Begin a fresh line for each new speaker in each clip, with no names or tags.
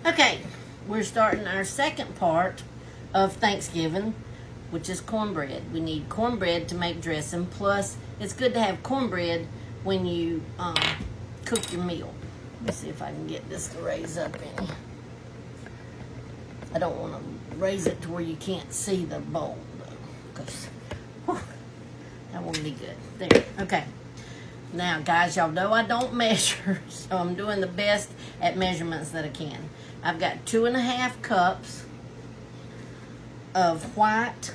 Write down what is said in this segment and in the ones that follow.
Okay, we're starting our second part of Thanksgiving, which is cornbread. We need cornbread to make dressing, plus it's good to have cornbread when you cook your meal. Let me see if I can get this to raise up any. I don't want to raise it to where you can't see the bowl, though, because that won't be good. There, okay. Now, guys, y'all know I don't measure, so I'm doing the best at measurements that I can. I've got 2.5 cups of white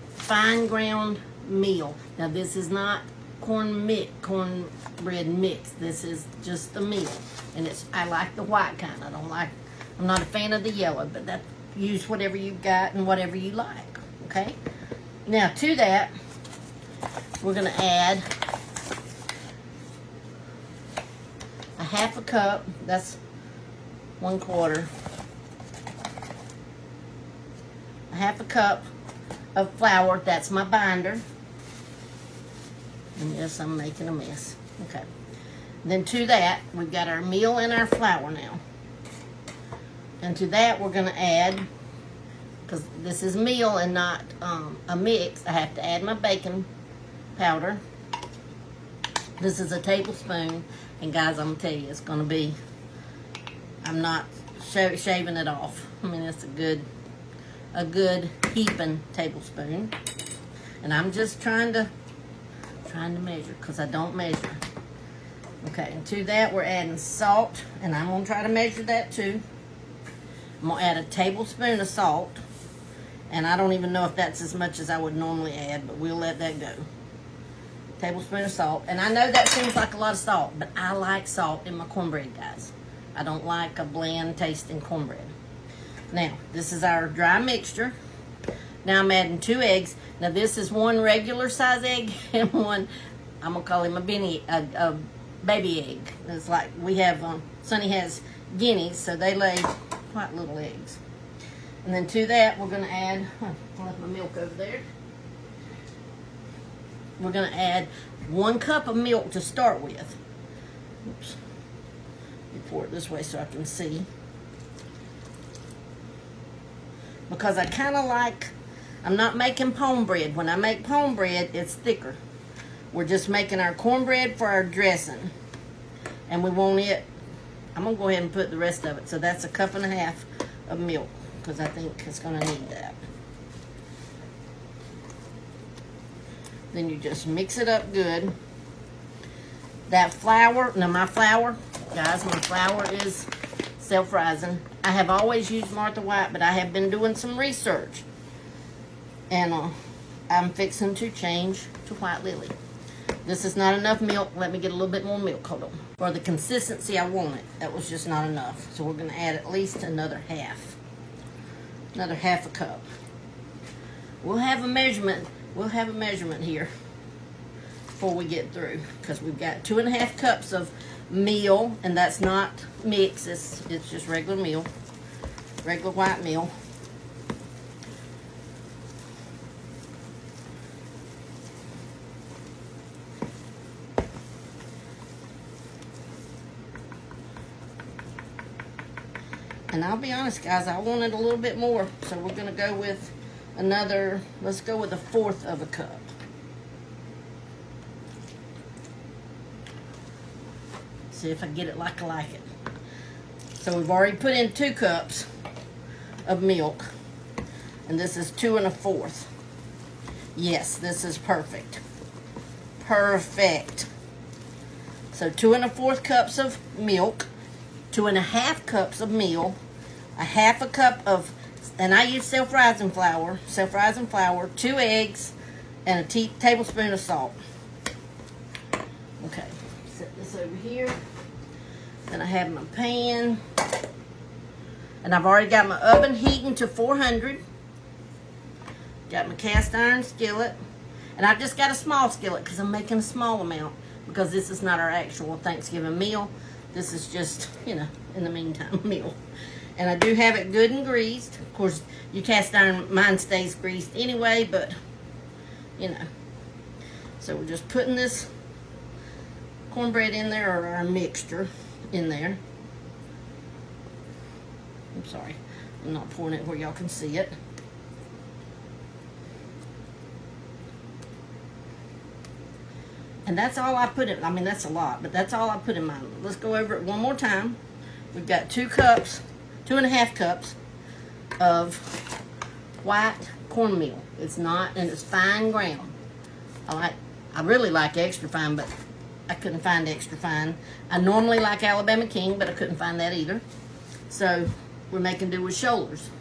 fine ground meal. Now, this is not cornbread mix. This is just the meal, and I like the white kind. I'm not a fan of the yellow, but use whatever you've got and whatever you like. Okay. Now, to that, we're going to add a 1/2 cup. That's 1/4. A 1/2 cup of flour. That's my binder. And yes, I'm making a mess. Okay. Then to that, we've got our meal and our flour now. And to that, we're going to add, because this is meal and not a mix, I have to add my baking powder. This is a tablespoon. And guys, I'm going to tell you, it's going to be, I'm not shaving it off. I mean, it's a good heaping tablespoon. And I'm just trying to measure, because I don't measure. Okay, and to that, we're adding salt. And I'm going to try to measure that too. I'm going to add a tablespoon of salt. And I don't even know if that's as much as I would normally add, but we'll let that go. Tablespoon of salt. And I know that seems like a lot of salt, but I like salt in my cornbread, guys. I don't like a bland tasting cornbread. Now, this is our dry mixture. Now I'm adding 2 eggs. Now this is one regular size egg and one, I'm going to call him a baby egg. It's like we have, Sonny has guineas, so they lay quite little eggs. And then to that, we're going to add, I left my milk over there. We're going to add 1 cup of milk to start with. Oops. Let me pour it this way so I can see. Because I kind of like, I'm not making pone bread. When I make pone bread, it's thicker. We're just making our cornbread for our dressing. And we want it, I'm going to go ahead and put the rest of it. So that's 1.5 cups of milk, because I think it's going to need that. Then you just mix it up good. That flour, now my flour, guys, my flour is self-rising. I have always used Martha White, but I have been doing some research. And I'm fixing to change to White Lily. This is not enough milk. Let me get a little bit more milk. Hold on. For the consistency I want it, that was just not enough. So we're going to add at least another half. Another 1/2 cup. We'll have a measurement. We'll have a measurement here before we get through, because we've got 2.5 cups of meal, and that's not mix. It's just regular meal, regular white meal. And I'll be honest, guys, I wanted a little bit more, so we're going to go with another, let's go with 1/4 cup. See if I get it like I like it. So we've already put in 2 cups of milk. And this is 2 1/4. Yes, this is perfect. Perfect. So 2 1/4 cups of milk, 2.5 cups of meal, 1/2 cup of, and I use self-rising flour, 2 eggs, and a tablespoon of salt. Okay, set this over here. Then I have my pan, and I've already got my oven heating to 400. Got my cast iron skillet, and I've just got a small skillet because I'm making a small amount, because this is not our actual Thanksgiving meal. This is just, you know, in the meantime meal. And I do have it good and greased. Of course, your cast iron, mine stays greased anyway, but, you know. So we're just putting this cornbread in there, or our mixture in there. I'm sorry. I'm not pouring it where y'all can see it. And that's all I put in. I mean, that's a lot, but that's all I put in mine. Let's go over it one more time. We've got 2.5 cups of white cornmeal. It's not, and it's fine ground. I really like extra fine, but I couldn't find extra fine. I normally like Alabama King, but I couldn't find that either. So we're making do with shoulders.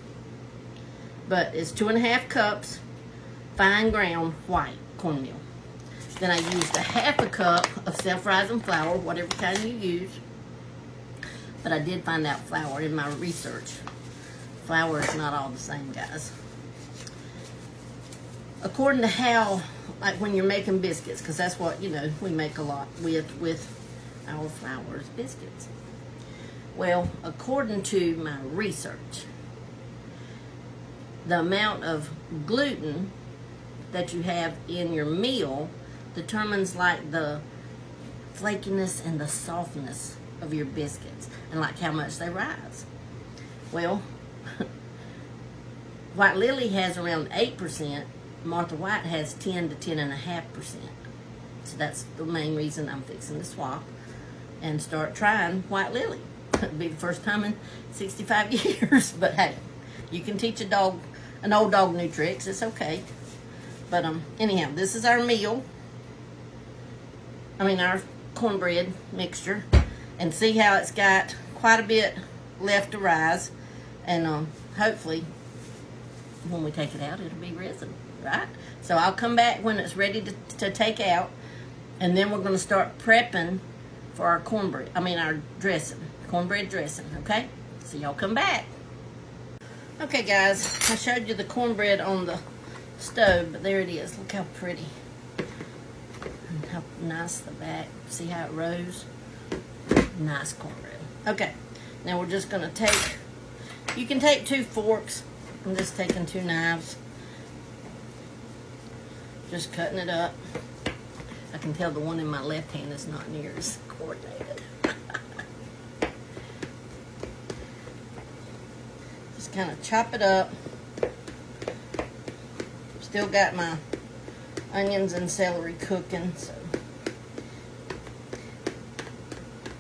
But it's 2.5 cups fine ground white cornmeal. Then I used 1/2 cup of self-rising flour, whatever kind you use. But I did find out flour in my research. Flour is not all the same, guys. According to how, like when you're making biscuits, because that's what, you know, we make a lot with our flour is biscuits. Well, according to my research, the amount of gluten that you have in your meal determines like the flakiness and the softness of your biscuits and like how much they rise. Well, White Lily has around 8%. Martha White has 10 to 10.5%. So that's the main reason I'm fixing to swap and start trying White Lily. It'll be the first time in 65 years, but hey, you can teach an old dog new tricks. It's okay. But anyhow, this is our meal. Our cornbread mixture, and see how it's got quite a bit left to rise, and hopefully when we take it out it'll be risen, right? So I'll come back when it's ready to take out, and then we're going to start prepping for our cornbread, our dressing, cornbread dressing, okay? So y'all come back. Okay guys, I showed you the cornbread on the stove, but there it is. Look how pretty. And how nice the back. See how it rose? Nice cornbread. Okay, now we're just going to take, you can take 2 forks. I'm just taking 2 knives. Just cutting it up. I can tell the one in my left hand is not near as coordinated. Just kind of chop it up. Still got my onions and celery cooking. So,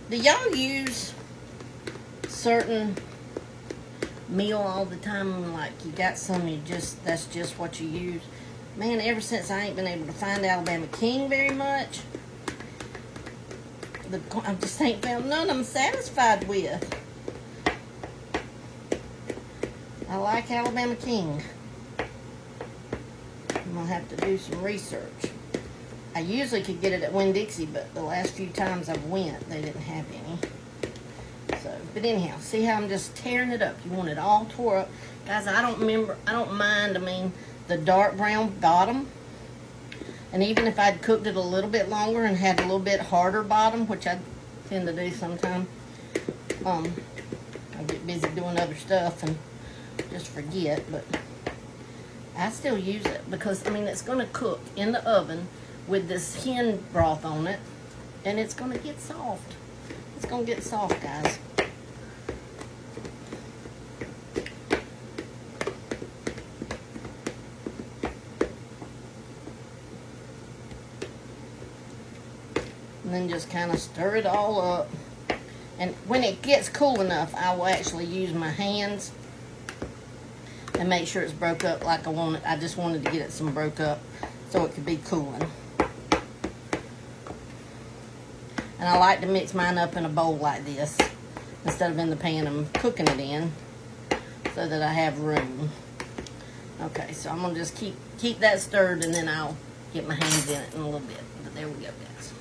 do y'all use certain meal all the time? Like you got some, that's just what you use. Man, ever since I ain't been able to find Alabama King very much, I just ain't found none I'm satisfied with. I like Alabama King. I'm gonna have to do some research. I usually could get it at Winn-Dixie, but the last few times I've went, they didn't have any. So, but anyhow, see how I'm just tearing it up. You want it all tore up. Guys, I don't mind, the dark brown bottom. And even if I'd cooked it a little bit longer and had a little bit harder bottom, which I tend to do sometimes, I get busy doing other stuff and just forget, but I still use it because, it's going to cook in the oven with this hen broth on it, and it's going to get soft. It's going to get soft, guys. And then just kind of stir it all up. And when it gets cool enough, I will actually use my hands and make sure it's broke up like I want it. I just wanted to get it some broke up so it could be cooling. And I like to mix mine up in a bowl like this instead of in the pan I'm cooking it in, so that I have room. Okay, so I'm gonna just keep that stirred, and then I'll get my hands in it in a little bit. But there we go, guys.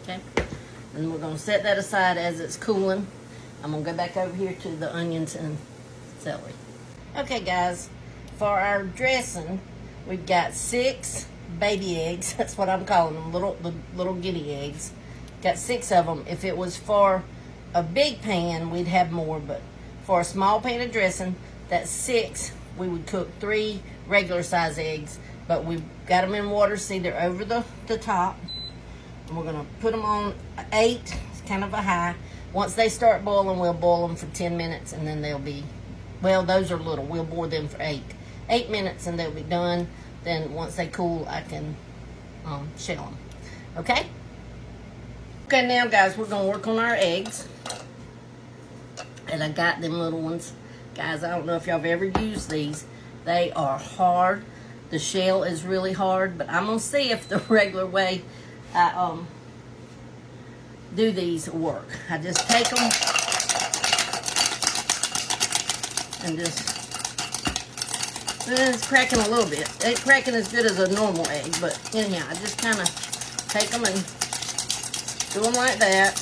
Okay, and we're gonna set that aside as it's cooling. I'm gonna go back over here to the onions and celery. Okay guys, for our dressing, we've got 6 baby eggs. That's what I'm calling them, the little guinea eggs. Got 6 of them. If it was for a big pan, we'd have more, but for a small pan of dressing, that's 6. We would cook 3 regular size eggs, but we've got them in water, see they're over the top. And we're gonna put them on 8, it's kind of a high. Once they start boiling, we'll boil them for 10 minutes, and then they'll be Well, those are little. We'll boil them for 8 minutes and they'll be done. Then once they cool, I can shell them. Okay? Okay, now guys, we're going to work on our eggs. And I got them little ones. Guys, I don't know if y'all have ever used these. They are hard. The shell is really hard, but I'm going to see if the regular way I do these work. I just take them and it's cracking a little bit. It's cracking as good as a normal egg, but anyhow, I just kind of take them and do them like that.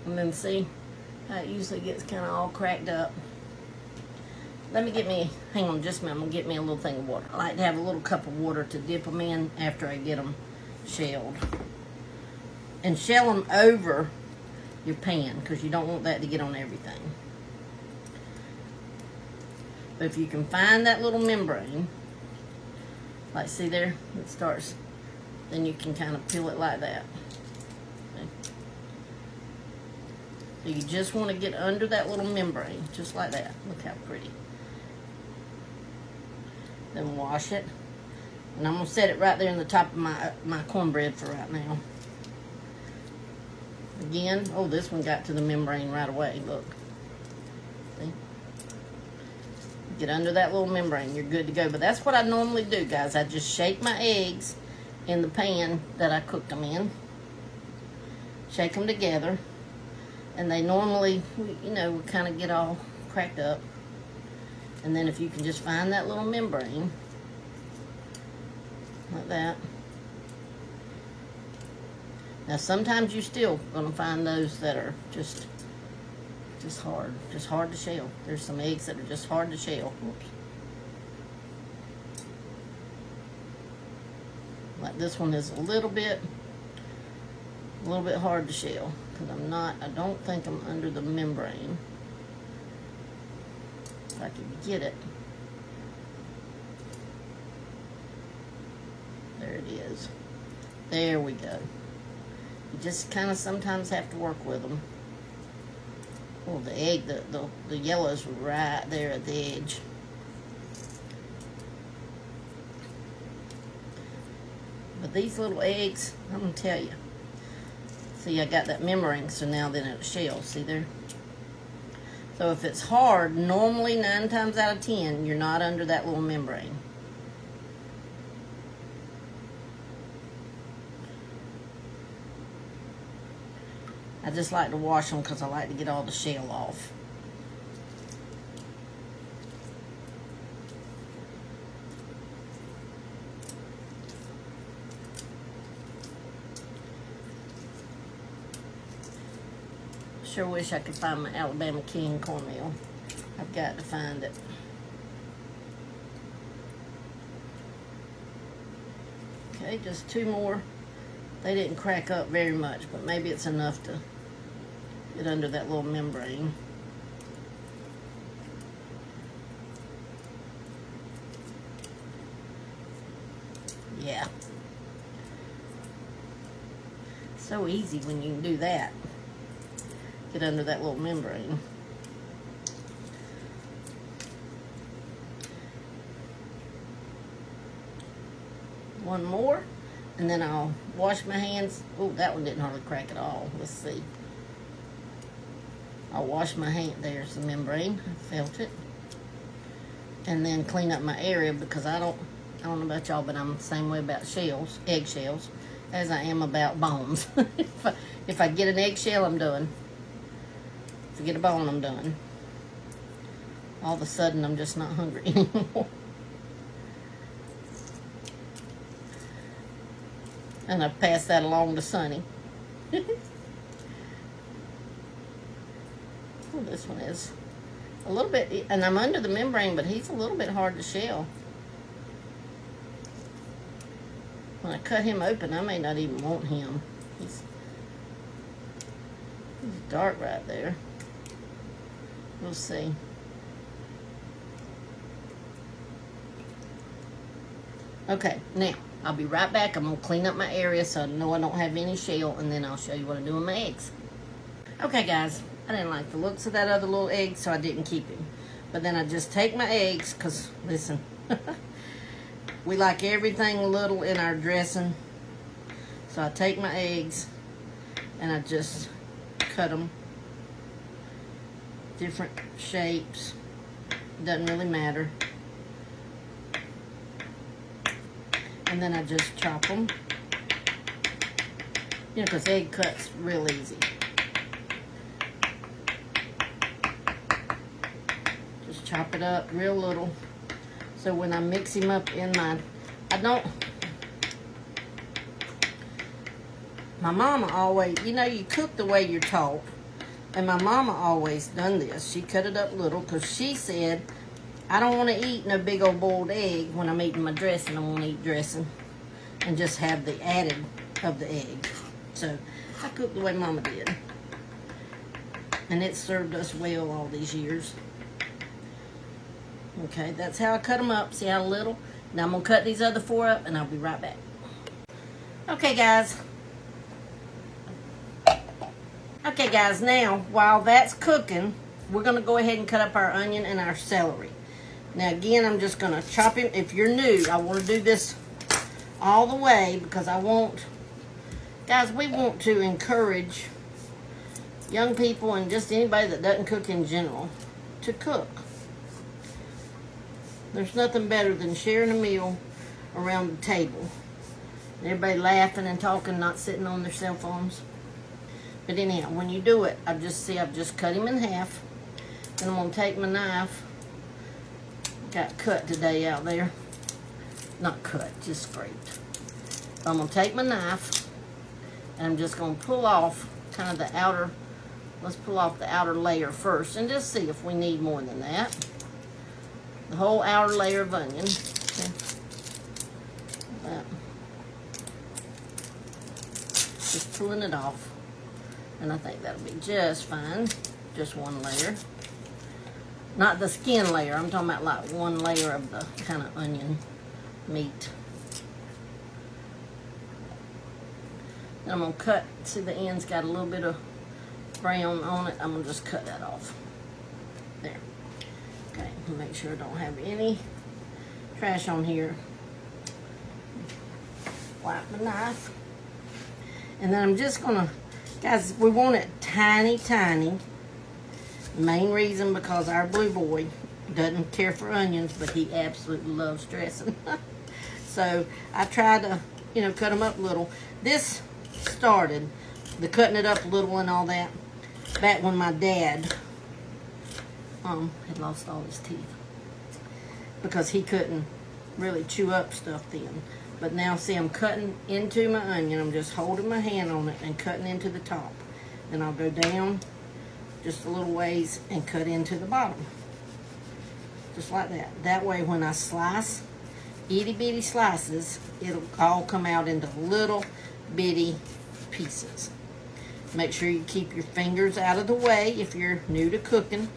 And then see how it usually gets kind of all cracked up. Let me hang on just a minute, I'm going to get me a little thing of water. I like to have a little cup of water to dip them in after I get them shelled. And shell them over your pan, because you don't want that to get on everything. But if you can find that little membrane, like see there, it starts, then you can kind of peel it like that. Okay. So you just want to get under that little membrane, just like that. Look how pretty. Then wash it. And I'm going to set it right there in the top of my cornbread for right now. Again, oh, this one got to the membrane right away, look. See? Get under that little membrane, you're good to go. But that's what I normally do, guys. I just shake my eggs in the pan that I cooked them in. Shake them together. And they normally, you know, kind of get all cracked up. And then if you can just find that little membrane, like that. Now sometimes you're still going to find those that are just hard to shell. There's some eggs that are just hard to shell. Oops. Like this one is a little bit hard to shell, because I don't think I'm under the membrane. If I can get it. There it is. There we go. You just kind of sometimes have to work with them. Oh, the egg, the yellow's right there at the edge. But these little eggs, I'm going to tell you. See, I got that membrane, so now then it shells. See there? So if it's hard, normally 9 times out of 10, you're not under that little membrane. I just like to wash them because I like to get all the shell off. Sure wish I could find my Alabama King cornmeal. I've got to find it. Okay, just 2 more. They didn't crack up very much, but maybe it's enough to get under that little membrane. Yeah. So easy when you can do that. Get under that little membrane. One more, and then I'll wash my hands. Oh, that one didn't hardly crack at all. Let's see. I'll wash my hand. There's the membrane. I felt it. And then clean up my area, because I don't know about y'all, but I'm the same way about shells, eggshells, as I am about bones. If I get an eggshell, I'm done. If I get a bone, I'm done. All of a sudden, I'm just not hungry anymore. And I pass that along to Sonny. Oh, this one is a little bit, and I'm under the membrane, but he's a little bit hard to shell. When I cut him open, I may not even want him. He's dark right there. We'll see. Okay, now, I'll be right back. I'm going to clean up my area so I know I don't have any shell, and then I'll show you what I do with my eggs. Okay, guys, I didn't like the looks of that other little egg, so I didn't keep him. But then I just take my eggs, because, listen, we like everything little in our dressing. So I take my eggs, and I just cut them different shapes. Doesn't really matter. And then I just chop them. You know, because egg cuts real easy. Just chop it up real little. So when I mix him up in my mama always, you know, you cook the way you're taught. And my mama always done this. She cut it up little because she said, I don't want to eat no big old boiled egg when I'm eating my dressing. I want to eat dressing and just have the added of the egg. So I cook the way mama did. And it served us well all these years. Okay, that's how I cut them up. See how little? Now I'm going to cut these other 4 up and I'll be right back. Okay, guys. Okay, guys, now, while that's cooking, we're going to go ahead and cut up our onion and our celery. Now, again, I'm just going to chop him. If you're new, I want to do this all the way because I want, guys, we want to encourage young people and just anybody that doesn't cook in general to cook. There's nothing better than sharing a meal around the table. Everybody laughing and talking, not sitting on their cell phones. But anyhow, when you do it, I've just cut him in half. Then I'm going to take my knife. Got cut today out there. Not cut, just scraped. I'm going to take my knife, and I'm just going to pull off kind of the outer, let's pull off the outer layer first, and just see if we need more than that. The whole outer layer of onion. Okay. That. Just pulling it off. And I think that'll be just fine. Just one layer. Not the skin layer. I'm talking about like one layer of the kind of onion meat. Then I'm going to cut. See the end's got a little bit of brown on it. I'm going to just cut that off. There. Okay. Make sure I don't have any trash on here. Wipe my knife. And then I'm just going to, guys, we want it tiny, tiny. Main reason because our blue boy doesn't care for onions, but he absolutely loves dressing. So I try to, you know, cut them up little. This started, the cutting it up little and all that, back when my dad had lost all his teeth. Because he couldn't really chew up stuff then. But now, see, I'm cutting into my onion. I'm just holding my hand on it and cutting into the top. Then I'll go down just a little ways and cut into the bottom. Just like that. That way, when I slice, itty bitty slices, it'll all come out into little bitty pieces. Make sure you keep your fingers out of the way if you're new to cooking.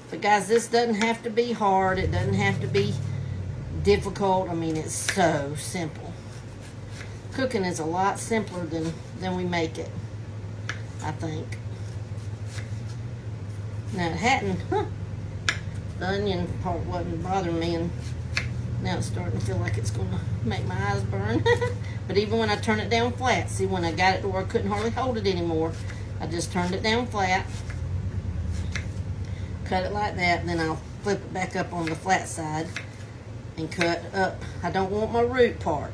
But guys, this doesn't have to be hard. It doesn't have to be difficult. I mean, it's so simple. Cooking is a lot simpler than we make it, I think. Now it hadn't, the onion part wasn't bothering me, and now it's starting to feel like it's going to make my eyes burn. But even when I turn it down flat, see, when I got it to where I couldn't hardly hold it anymore, I just turned it down flat, cut it like that, and then I'll flip it back up on the flat side and cut up. I don't want my root part.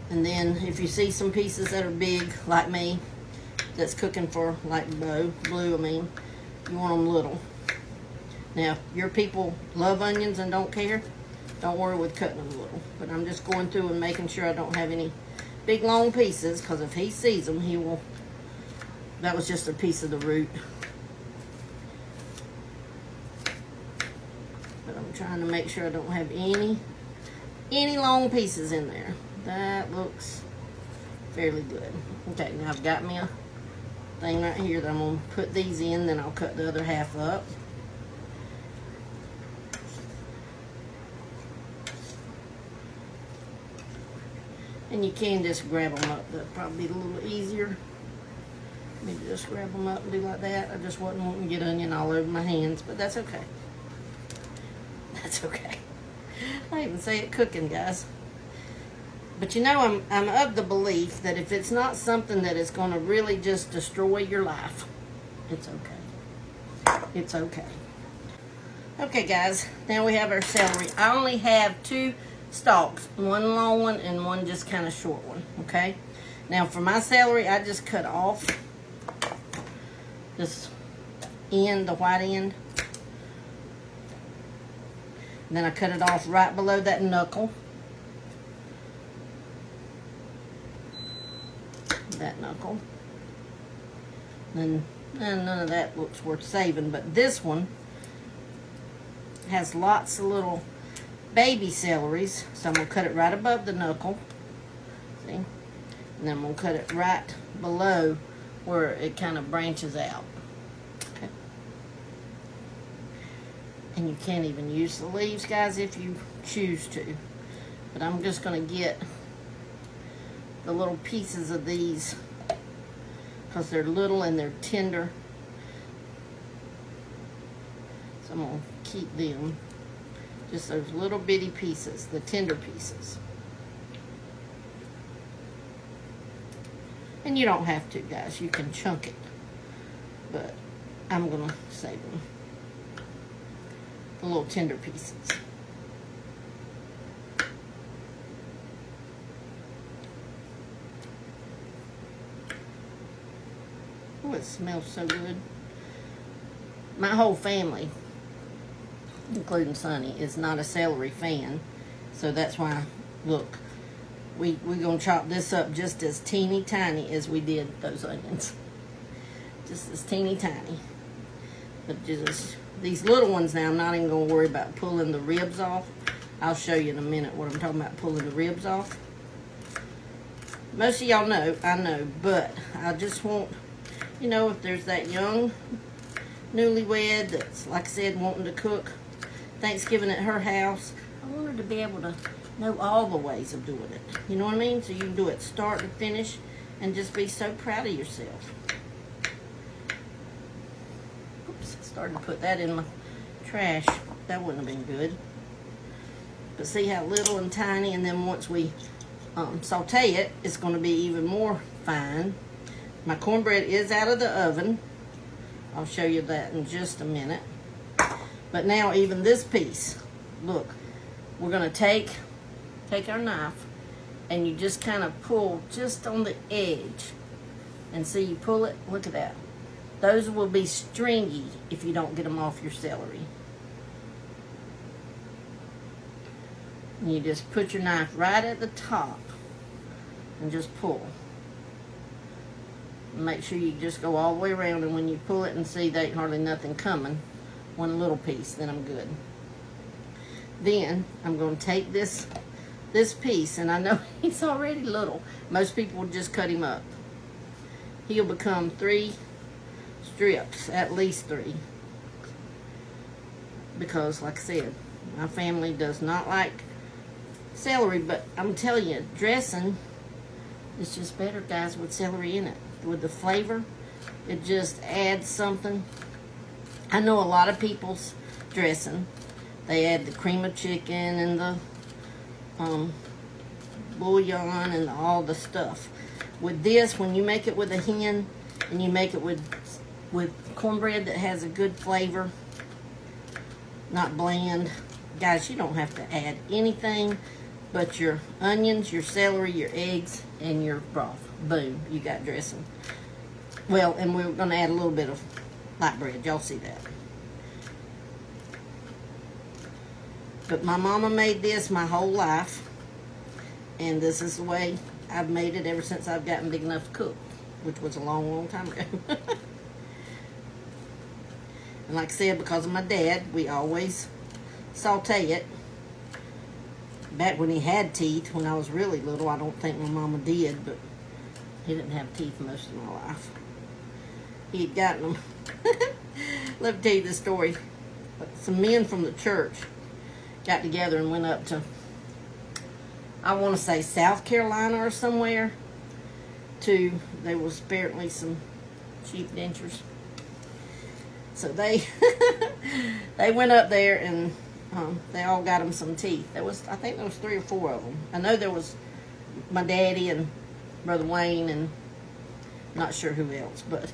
And then if you see some pieces that are big, like me, that's cooking for, like blue, I mean, you want them little. Now, your people love onions and don't care, don't worry with cutting them little. But I'm just going through and making sure I don't have any big long pieces, because if he sees them, he will, that was just a piece of the root. But I'm trying to make sure I don't have any long pieces in there. That looks fairly good. Okay, now I've got me a thing right here that I'm going to put these in, then I'll cut the other half up. And you can just grab them up. That'll probably be a little easier. Maybe just grab them up and do like that. I just wasn't wanting to get onion all over my hands, but that's okay. That's okay. I even say it cooking, guys. But you know, I'm of the belief that if it's not something that is going to really just destroy your life, it's okay. It's okay. Okay, guys, now we have our celery. I only have 2 stalks, one long one and one just kind of short one, okay? Now, for my celery, I just cut off this end, the white end. And then I cut it off right below that knuckle. That knuckle. And none of that looks worth saving, but this one has lots of little baby celeries, so I'm going to cut it right above the knuckle. See? And then I'm going to cut it right below where it kind of branches out. Okay. And you can't even use the leaves, guys, if you choose to. But I'm just going to get the little pieces of these because they're little and they're tender. So I'm going to keep them. Just those little bitty pieces, the tender pieces. And you don't have to, guys. You can chunk it. But I'm going to save them. The little tender pieces. Oh, it smells so good. My whole family, including Sonny, is not a celery fan. So that's why, look, we're going to chop this up just as teeny tiny as we did those onions. Just as teeny tiny. But just these little ones now, I'm not even going to worry about pulling the ribs off. I'll show you in a minute what I'm talking about pulling the ribs off. Most of y'all know, I know, but I just want, you know, if there's that young newlywed that's, like I said, wanting to cook Thanksgiving at her house, I want her to be able to know all the ways of doing it. You know what I mean? So you can do it start to finish and just be so proud of yourself. Oops, I started to put that in my trash. That wouldn't have been good. But see how little and tiny, and then once we saute it, it's going to be even more fine. My cornbread is out of the oven. I'll show you that in just a minute. But now even this piece, look, we're going to take our knife and you just kind of pull just on the edge. And see, you pull it, look at that. Those will be stringy if you don't get them off your celery. And you just put your knife right at the top and just pull. Make sure you just go all the way around, and when you pull it and see there ain't hardly nothing coming, one little piece, then I'm good. Then I'm going to take this piece, and I know he's already little. Most people would just cut him up. He'll become 3 strips, at least 3. Because, like I said, my family does not like celery, but I'm telling you, dressing is just better, guys, with celery in it. With the flavor, it just adds something. I know a lot of people's dressing, they add the cream of chicken and the bouillon and all the stuff. With this, when you make it with a hen and you make it with cornbread that has a good flavor, not bland, guys, you don't have to add anything but your onions, your celery, your eggs, and your broth. Boom, you got dressing. Well, and we're going to add a little bit of light bread. Y'all see that. But my mama made this my whole life. And this is the way I've made it ever since I've gotten big enough to cook. Which was a long, long time ago. And like I said, because of my dad, we always saute it. Back when he had teeth, when I was really little, I don't think my mama did, but he didn't have teeth most of my life. He had gotten them. Let me tell you this story. Some men from the church got together and went up to, I want to say South Carolina or somewhere. There was apparently some cheap dentures. So they they went up there and they all got them some teeth. I think there was 3 or 4 of them. I know there was my daddy and Brother Wayne and not sure who else, but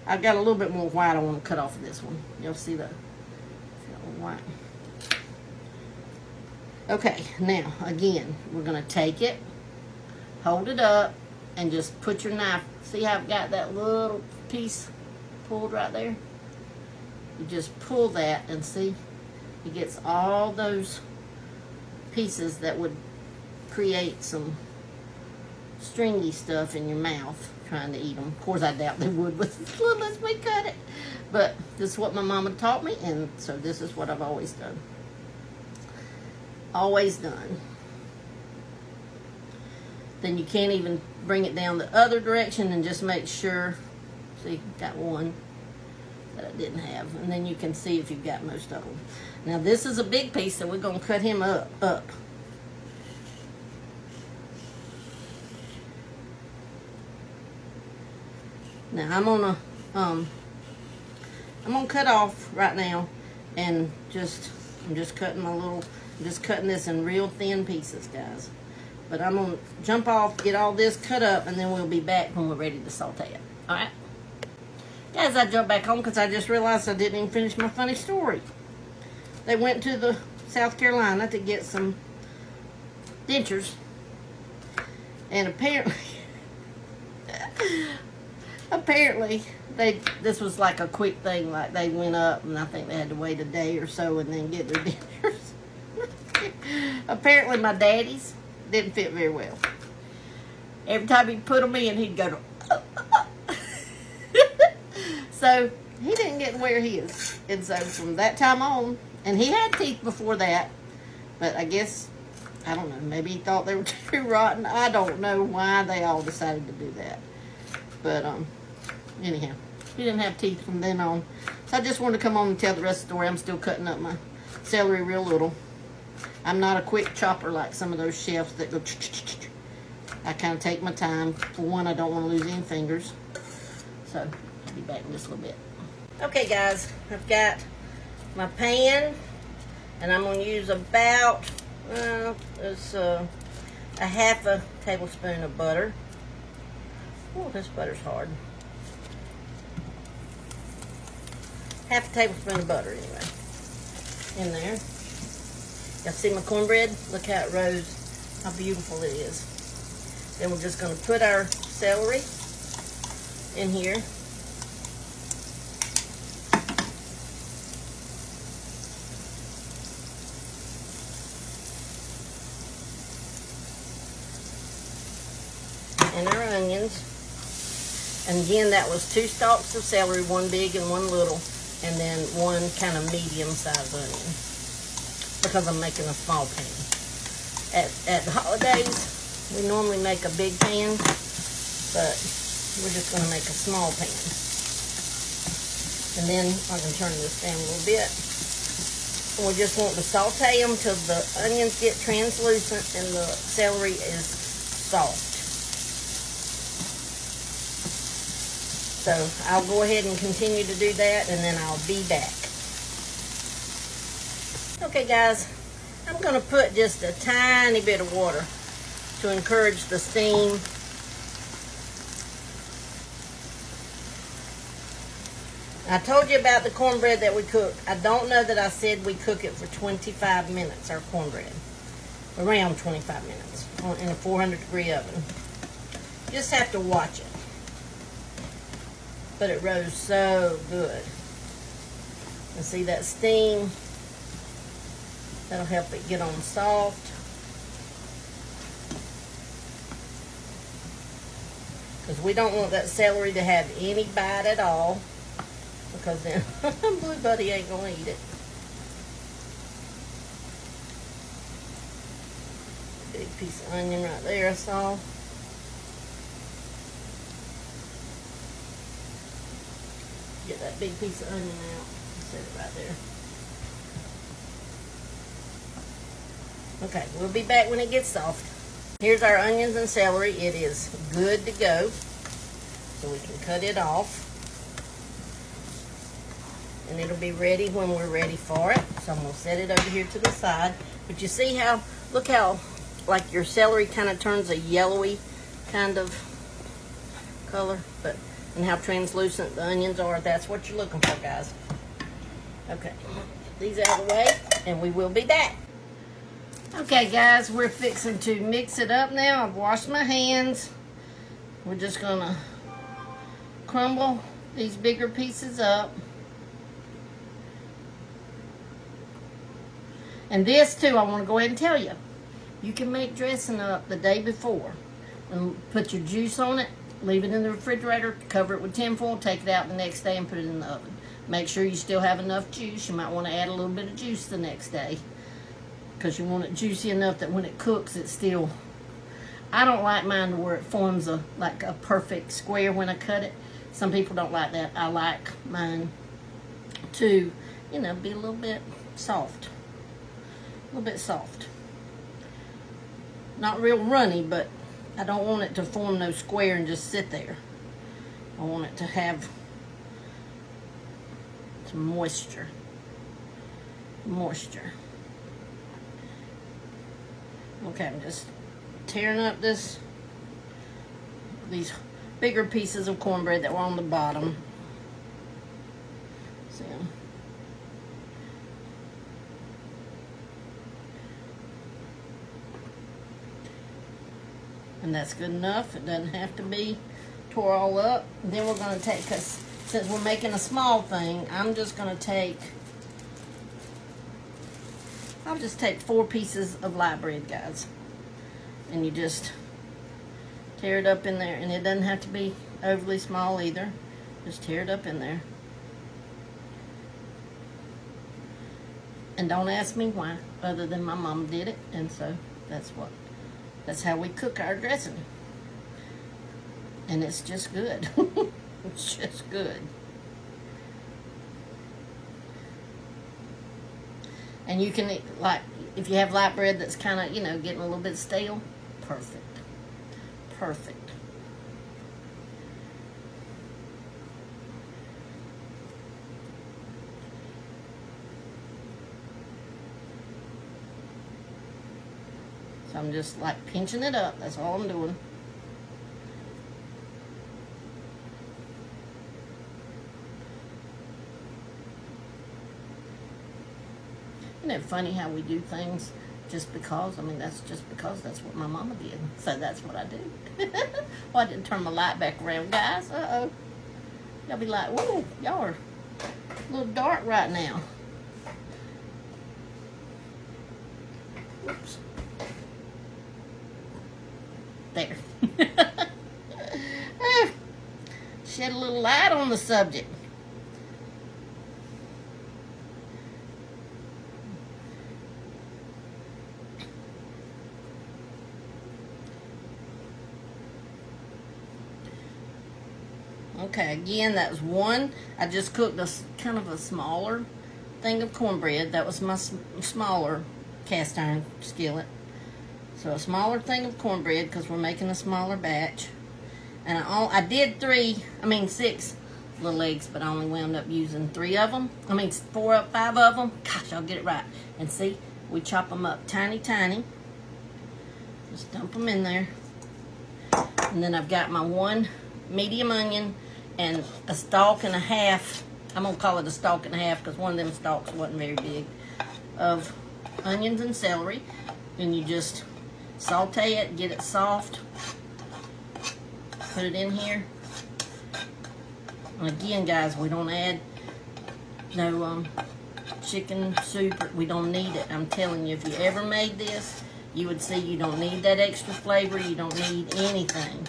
I've got a little bit more white I want to cut off of this one. You'll see that little white. Okay, now again, we're going to take it, hold it up, and just put your knife. See how I've got that little piece pulled right there? You just pull that and see, it gets all those pieces that would create some stringy stuff in your mouth trying to eat them. Of course, I doubt they would with as little as we cut it. But this is what my mama taught me, and so this is what I've always done. Always done. Then you can't even bring it down the other direction and just make sure. See, got one that I didn't have. And then you can see if you've got most of them. Now this is a big piece, so we're going to cut him up. Now I'm gonna cut off right now, and I'm just cutting this in real thin pieces, guys. But I'm gonna jump off, get all this cut up, and then we'll be back when we're ready to saute it. All right, guys. I jumped back home because I just realized I didn't even finish my funny story. They went to the South Carolina to get some dentures, and apparently this was like a quick thing. Like they went up, and I think they had to wait a day or so and then get their dentures. Apparently my daddy's didn't fit very well. Every time he put them in, he'd go to so he didn't get where he is. And so from that time on, and he had teeth before that, but I guess, I don't know, maybe he thought they were too rotten. I don't know why they all decided to do that. But anyhow, he didn't have teeth from then on. So I just wanted to come on and tell the rest of the story. I'm still cutting up my celery real little. I'm not a quick chopper like some of those chefs that go I kind of take my time. For one, I don't want to lose any fingers. So I'll be back in just a little bit. Okay, guys, I've got my pan, and I'm going to use about it's a half a tablespoon of butter. Oh, this butter's hard. Half a tablespoon of butter, anyway, in there. Y'all see my cornbread? Look how it rose, how beautiful it is. Then we're just going to put our celery in here. And our onions. And again, that was 2 stalks of celery, 1 big and 1 little, and then 1 kind of medium-sized onion, because I'm making a small pan. At the holidays, we normally make a big pan, but we're just going to make a small pan. And then I can turn this down a little bit. And we just want to saute them till the onions get translucent and the celery is soft. So I'll go ahead and continue to do that, and then I'll be back. Okay, guys, I'm going to put just a tiny bit of water to encourage the steam. I told you about the cornbread that we cooked. I don't know that I said we cook it for 25 minutes, our cornbread. Around 25 minutes in a 400-degree oven. Just have to watch it. But it rose so good. And see that steam? That'll help it get on soft. Because we don't want that celery to have any bite at all, because then Blue Buddy ain't going to eat it. Big piece of onion right there I saw. Get that big piece of onion out. Set it right there. Okay, we'll be back when it gets soft. Here's our onions and celery. It is good to go. so we can cut it off. And it'll be ready when we're ready for it. So I'm gonna set it over here to the side. But you see how, look how like your celery kind of turns a yellowy kind of color, and how translucent the onions are. That's what you're looking for, guys. Okay, get these out of the way, and we will be back. Okay, guys, we're fixing to mix it up now. I've washed my hands. We're just gonna crumble these bigger pieces up. And this too, I want to go ahead and tell you, you can make dressing up the day before and put your juice on it, leave it in the refrigerator, cover it with tinfoil, take it out the next day and put it in the oven. Make sure you still have enough juice. You might want to add a little bit of juice the next day because you want it juicy enough that when it cooks, it's still... I don't like mine to where it forms like a perfect square when I cut it. Some people don't like that. I like mine to, you know, be a little bit soft. A little bit soft. Not real runny, but I don't want it to form no square and just sit there. I want it to have some moisture. Okay, I'm just tearing up these bigger pieces of cornbread that were on the bottom. See them? And that's good enough. It doesn't have to be tore all up. And then we're going to take, because since we're making a small thing, I'm just going to take, I'll just take 4 pieces of light bread, guys. And you just tear it up in there. And it doesn't have to be overly small either. Just tear it up in there. And don't ask me why, other than my mom did it. And so that's how we cook our dressing. And it's just good. It's just good. And you can, like, if you have light bread that's kind of, you know, getting a little bit stale, perfect. Perfect. So I'm just like pinching it up. That's all I'm doing. Isn't it funny how we do things just because? I mean, that's just because that's what my mama did. So that's what I do. Well, I didn't turn my light back around, guys. Uh-oh. Y'all be like, whoa, y'all are a little dark right now. Whoops. There. Shed a little light on the subject. Okay, again, that was one. I just cooked a kind of a smaller thing of cornbread. That was my smaller cast iron skillet. So a smaller thing of cornbread because we're making a smaller batch. And I did 6 little eggs, but I only wound up using 3 of them. 5 of them. Gosh, I'll get it right. And see, we chop them up tiny, tiny. Just dump them in there. And then I've got my 1 medium onion and a stalk and a half. I'm going to call it a stalk and a half because one of them stalks wasn't very big. Of onions and celery. And you just saute it, get it soft. Put it in here. And again, guys, we don't add no chicken soup. We don't need it. I'm telling you, if you ever made this, you would see you don't need that extra flavor. You don't need anything.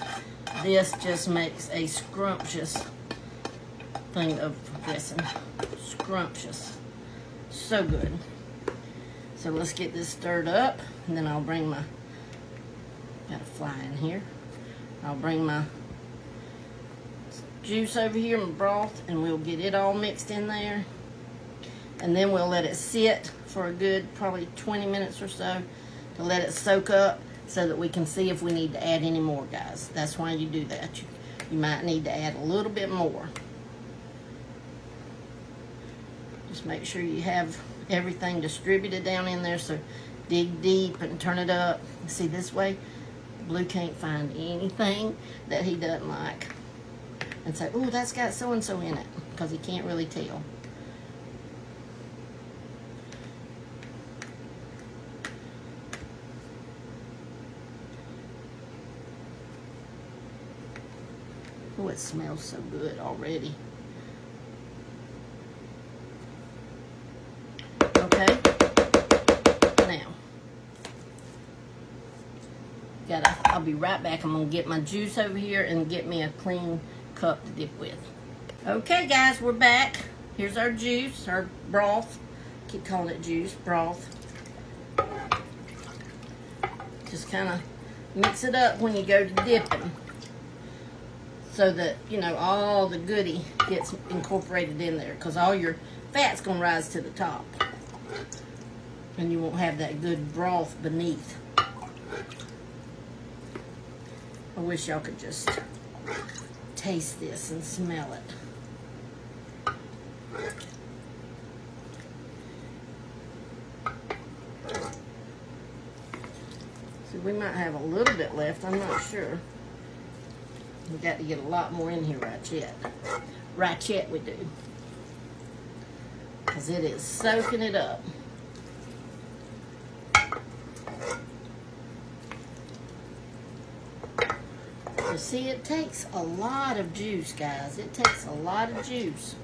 This just makes a scrumptious thing of dressing. Scrumptious. So good. So let's get this stirred up, and then I'll bring my, got a fly in here. I'll bring my juice over here, my broth, and we'll get it all mixed in there. And then we'll let it sit for a good probably 20 minutes or so to let it soak up so that we can see if we need to add any more, guys. That's why you do that. you might need to add a little bit more. Just make sure you have everything distributed down in there, so dig deep and turn it up. See, this way, Blue can't find anything that he doesn't like and say, oh, that's got so-and-so in it, because he can't really tell. Oh, it smells so good already. Okay. Now, I'll be right back. I'm gonna get my juice over here and get me a clean cup to dip with. Okay, guys, we're back. Here's our juice, our broth. Keep calling it juice, broth. Just kind of mix it up when you go to dipping, so that, you know, all the goodie gets incorporated in there, because all your fat's gonna rise to the top and you won't have that good broth beneath. I wish y'all could just taste this and smell it. So we might have a little bit left, I'm not sure. We got to get a lot more in here right yet. Right yet we do. Because it is soaking it up. You see, it takes a lot of juice, guys. It takes a lot of juice.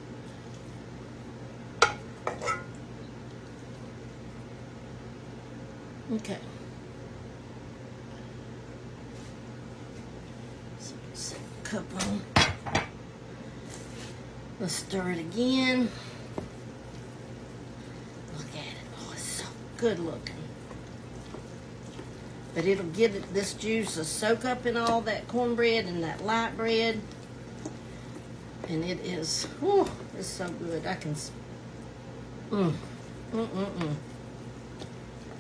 Okay. Set the cup on. Let's stir it again. Look at it. Oh, it's so good looking. But it'll get it, this juice to soak up in all that cornbread and that light bread. And it is, whew, it's so good. I can,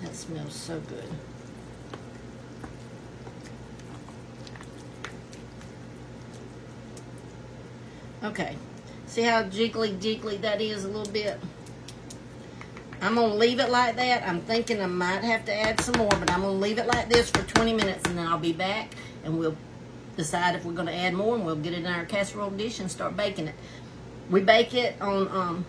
That smells so good. Okay, see how jiggly that is a little bit? I'm gonna leave it like that. I'm thinking I might have to add some more, but I'm gonna leave it like this for 20 minutes and then I'll be back and we'll decide if we're gonna add more, and we'll get it in our casserole dish and start baking it. We bake it on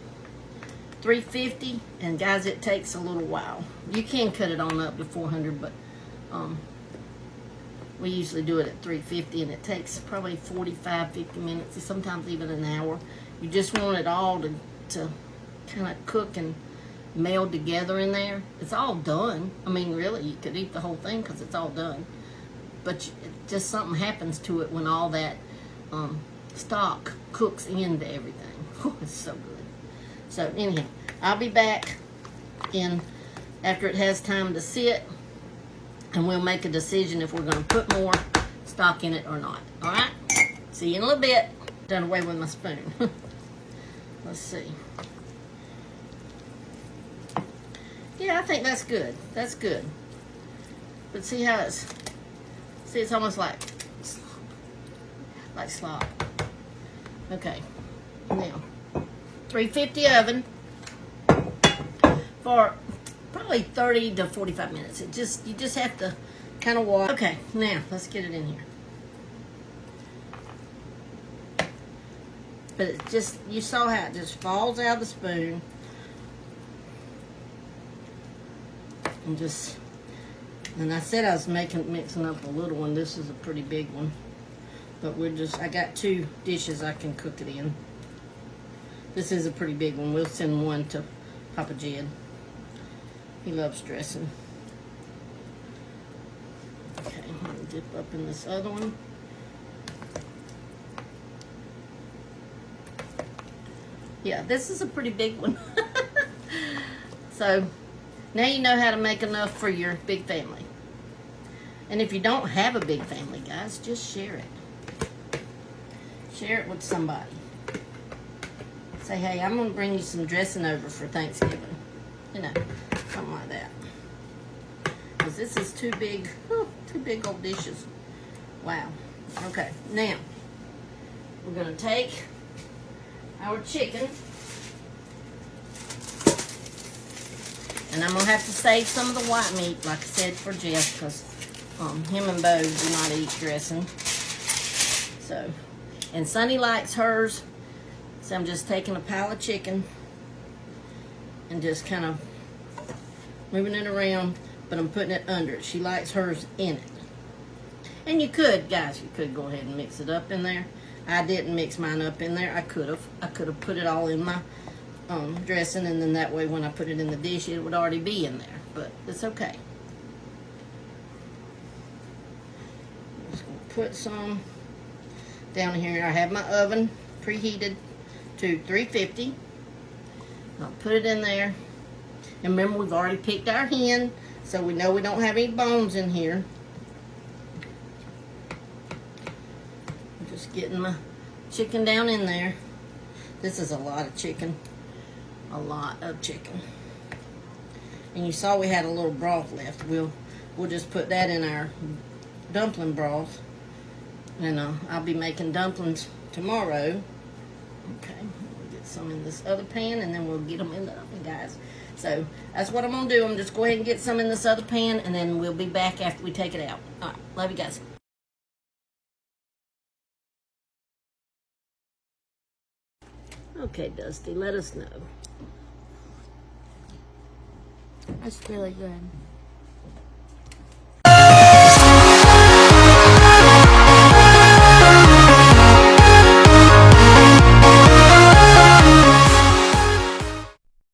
350, and guys, it takes a little while. You can cut it on up to 400, but we usually do it at 350, and it takes probably 45, 50 minutes, sometimes even an hour. You just want it all to kind of cook and meld together in there. It's all done. I mean, really, you could eat the whole thing because it's all done. But just something happens to it when all that stock cooks into everything. Oh, it's so good. So anyhow, I'll be back in after it has time to sit, and we'll make a decision if we're going to put more stock in it or not. All right? See you in a little bit. Done away with my spoon. Let's see. Yeah, I think that's good. That's good. But see how it's almost like slop. Okay. Now, 350 oven for probably 30 to 45 minutes. You just have to kind of walk. Okay, now let's get it in here. But it just, you saw how it just falls out of the spoon. And I said I was mixing up a little one. This is a pretty big one. But I got 2 dishes I can cook it in. This is a pretty big one. We'll send one to Papa Jed. He loves dressing. Okay, I'm gonna dip up in this other one. Yeah, this is a pretty big one. So, now you know how to make enough for your big family. And if you don't have a big family, guys, just share it. Share it with somebody. Say, hey, I'm going to bring you some dressing over for Thanksgiving. You know, something like that. Because this is 2 big old dishes. Wow. Okay, now, we're gonna take our chicken, and I'm gonna have to save some of the white meat, like I said, for Jeff, because him and Bo do not eat dressing. So, and Sunny likes hers, so I'm just taking a pile of chicken and just kind of moving it around, but I'm putting it under it. She likes hers in it. And you could, guys, you could go ahead and mix it up in there. I didn't mix mine up in there. I could have put it all in my dressing, and then that way when I put it in the dish, it would already be in there, but it's okay. I'm just gonna put some down here. I have my oven preheated to 350. I'll put it in there. And remember, we've already picked our hen, so we know we don't have any bones in here. I'm just getting my chicken down in there. This is a lot of chicken. A lot of chicken. And you saw we had a little broth left. We'll just put that in our dumpling broth. And I'll be making dumplings tomorrow. Okay, we'll get some in this other pan, and then we'll get them in the oven, guys. So that's what I'm gonna do. I'm just go ahead and get some in this other pan, and then we'll be back after we take it out. All right, love you guys. Okay, Dusty, let us know.
That's really good.